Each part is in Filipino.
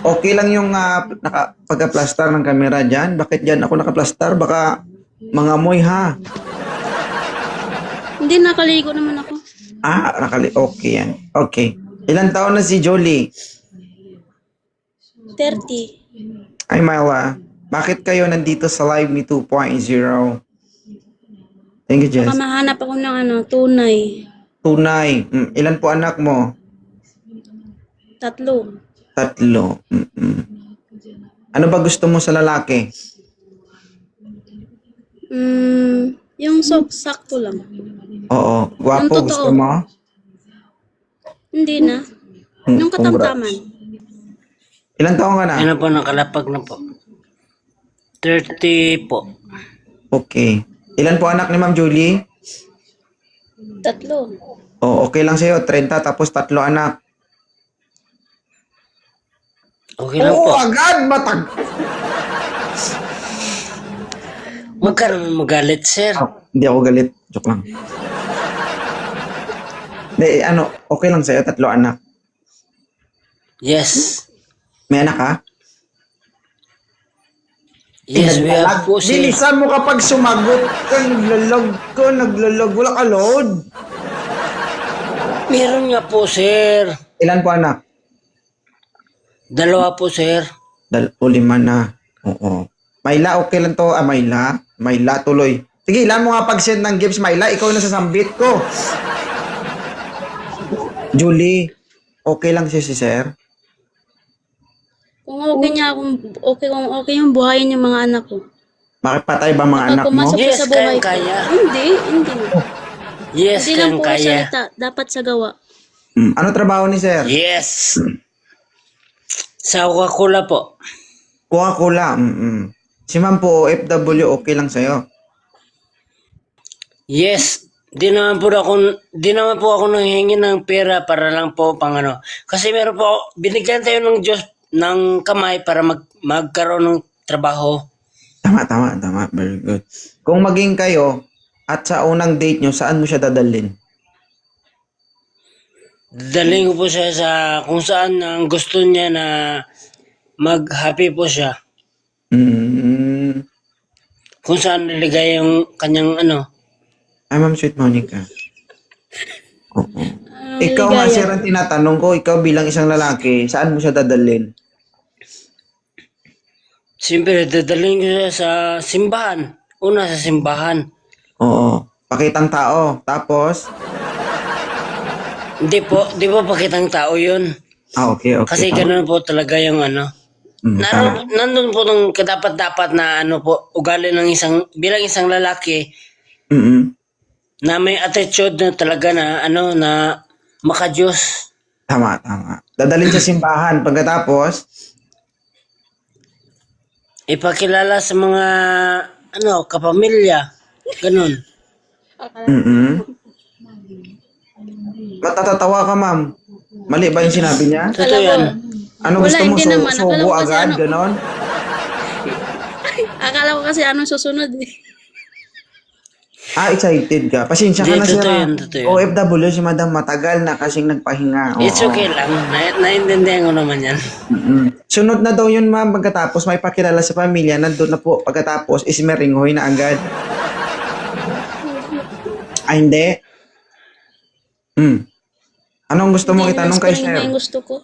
Okay lang yung pagka-plaster ng camera dyan. Bakit dyan ako naka-plaster? Baka mangamoy ha. Hindi, nakaligo naman ako. Okay yan. Okay. Ilan taon na si Jolie? 30. Ay, Myla. Bakit kayo nandito sa Live Me 2.0? Thank you, Jess. Baka mahanap ako ng tunay. Tunay. Ilan po anak mo? 3. 3. Ano ba gusto mo sa lalaki? Yung sakto lang. Oo. Gwapo Yung totoo. gusto mo? Hindi na. Yung katamtaman. Ilan taon ka na? Ano po, nakalapag na po. 30 po. Okay. Ilan po anak ni Ma'am Julie? 3. Okay lang sa'yo. 30 tapos 3 anak. Okay lang po. Agad matag. Huwag ka naman magalit, sir. Hindi ako galit. Joke lang. Hindi, okay lang sa'yo. 3 anak. Yes. May anak ka? Yes, we have po, sir. Bilisan mo kapag sumagot ka. Naglalag. Wala ka load. Meron nga po, sir. Ilan po anak? 2 po, sir. 5 na. Oo. Myla, okay lang to. Myla, tuloy. Sige, ilan mo nga pag-send ng gifts, Myla. Ikaw na sasambit ko. Julie, okay lang siya si sir? Kung okay yung buhayin yung mga anak ko. Bakit patay ba mga anak mo? Pumasok Yes, sa buhay ko. kaya. Hindi. Yes, Hindi lang po kaya. salita. Dapat sa gawa. Ano trabaho ni sir? Yes. Sa Coca-Cola po. Coca-Cola. Si ma'am po, OFW, okay lang sa'yo. Yes. Di naman po ako nanghihingi ng pera para lang po Kasi meron po, binigyan tayo ng Diyos ng kamay para magkaroon ng trabaho. Tama. Very good. Kung maging kayo, at sa unang date nyo, saan mo siya dadalhin? Daling ko po siya sa kung saan ang gusto niya na mag-happy po siya. Kung saan niligay yung kanyang Ay, Ma'am Sweet Monica. Oo. Ikaw nga, sir, ang tinatanong ko, ikaw bilang isang lalaki, saan mo siya dadalhin? Siyempre, dadaling ko siya sa simbahan. Una sa simbahan. Oo. Pakitang tao. Tapos? Di po pakitang tao yun. Okay. Kasi ganoon po talaga yung nandun po ng kadapat-dapat na ugali ng bilang isang lalaki na may attitude na talaga na na makadiyos. Tama. Dadalhin sa simbahan. Pagkatapos? Ipakilala sa mga kapamilya. Ganun. Matatatawa ka, ma'am. Mali ba yung sinabi niya? Totoo yan. Ano gusto mo? hindi naman. Akala Subo ko kasi agad? Ganon? Akala ko kasi susunod eh. Excited ka. Pasensya ka na, sir. Totoo yan. OFW si madam, matagal na kasing nagpahinga. Oo. It's okay lang. Naiintindihan ko naman yan. Sunod na daw yun, ma'am. Pagkatapos may pakilala sa pamilya, nandun na po. Pagkatapos is meringhoy na agad. Hindi. Anong gusto mong itanong kay sir? Yung gusto ko.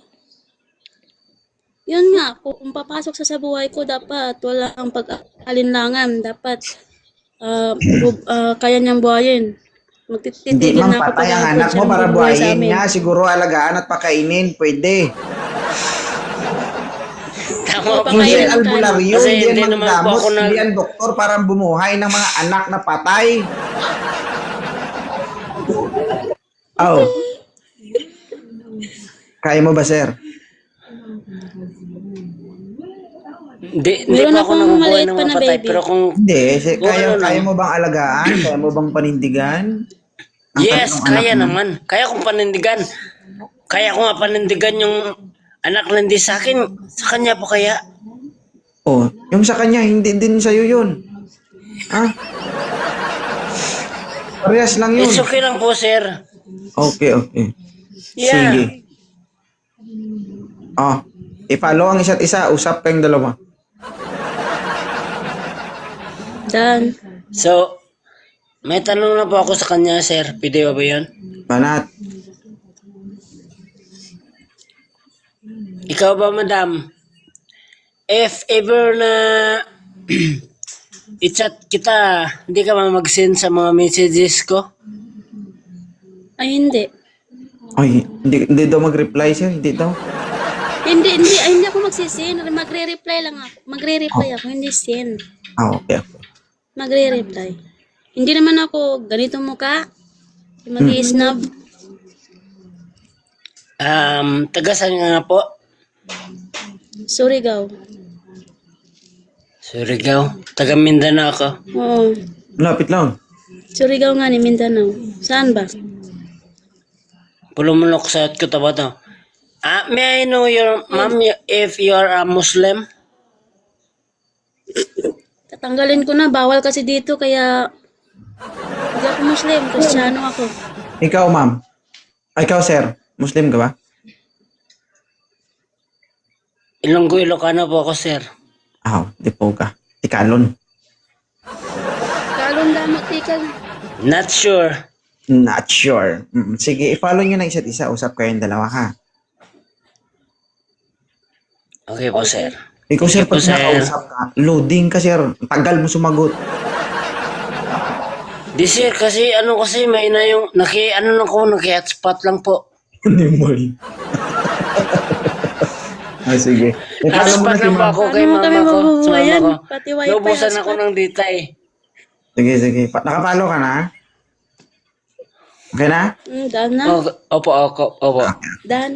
Yun nga, kung papasok sa buhay ko, dapat walang pag-alinlangan. Dapat kaya niyang buhayin. Hindi, Magtitigil ma'am, na ako patay ang pag anak mo para buhay sa buhayin amin. niya. Siguro alagaan at pakainin. Pwede. Tama po, Hindi sir. albularyo, Kasi hindi hindi yan naman po manggamot, ako hindi yan doktor para bumuhay ng mga anak na patay. Kaya mo ba, sir? Hindi Meron pa ako akong nabubuhay maliit ng pa na mga patay. baby. Pero kung Hindi. Oo, ano Kaya lang. mo bang alagaan? Kaya mo bang panindigan? Ang yes, tatlong anak kaya mo? naman. Kaya kong panindigan. Kaya ko nga panindigan yung anak na hindi sa akin. Sa kanya po kaya. Yung sa kanya, hindi din sa'yo yun. Parehas lang yun. It's okay lang po, sir. Okay. Yeah. Sige. I-follow ang isa't isa. Usap kayong dalawa. Dan. So, may tanong na po ako sa kanya, sir. Pwede ba yun? Banat. Ikaw ba, madam? If ever na i-chat kita, hindi ka ba mag-send sa mga messages ko? Ay, hindi. Ay, hindi daw mag-reply siya. Hindi daw. Hindi ako magsisend. Magre-reply lang ako. Magre-reply ako, hindi send. Okay. Magre-reply. Hindi naman ako ganito mukha. Mag-i-snub. Taga-saan nga po? Surigao. Surigao. Taga Mindanao ako. Oo. Lapit lang. Surigao nga ni Mindanao. Saan ba? Pulumulok sa Cotabato. May I know your ma'am if you are a Muslim? Tatanggalin ko na. Bawal kasi dito kaya hindi ako Muslim. Kristyano ako. Ikaw, ma'am. Ikaw, sir. Muslim ka ba? Ilonggo Ilocano po ako, sir. Di po ka. Tikalon. Kalong damot tikal. Not sure. Not sure. Sige, i-follow nyo na isa't isa. Usap kayong dalawa, ha? Okay po, sir. Ikaw, sir, Sige po, pag sir. nakausap ka, loading ka, sir. Tagal mo sumagot. Di, sir, kasi may na yung, naki-hotspot lang po. Hindi mo. Sige. I-follow mo Hotspot na si lang po ma'am. ako kay Paano mo mama kami ko. Sa mabubuhayan? mama ko. Pati wifi, Naubusan ako hotspot. ng data eh. Sige. Nakapalo ka na? Okay na? Dan na. Opo. Dan.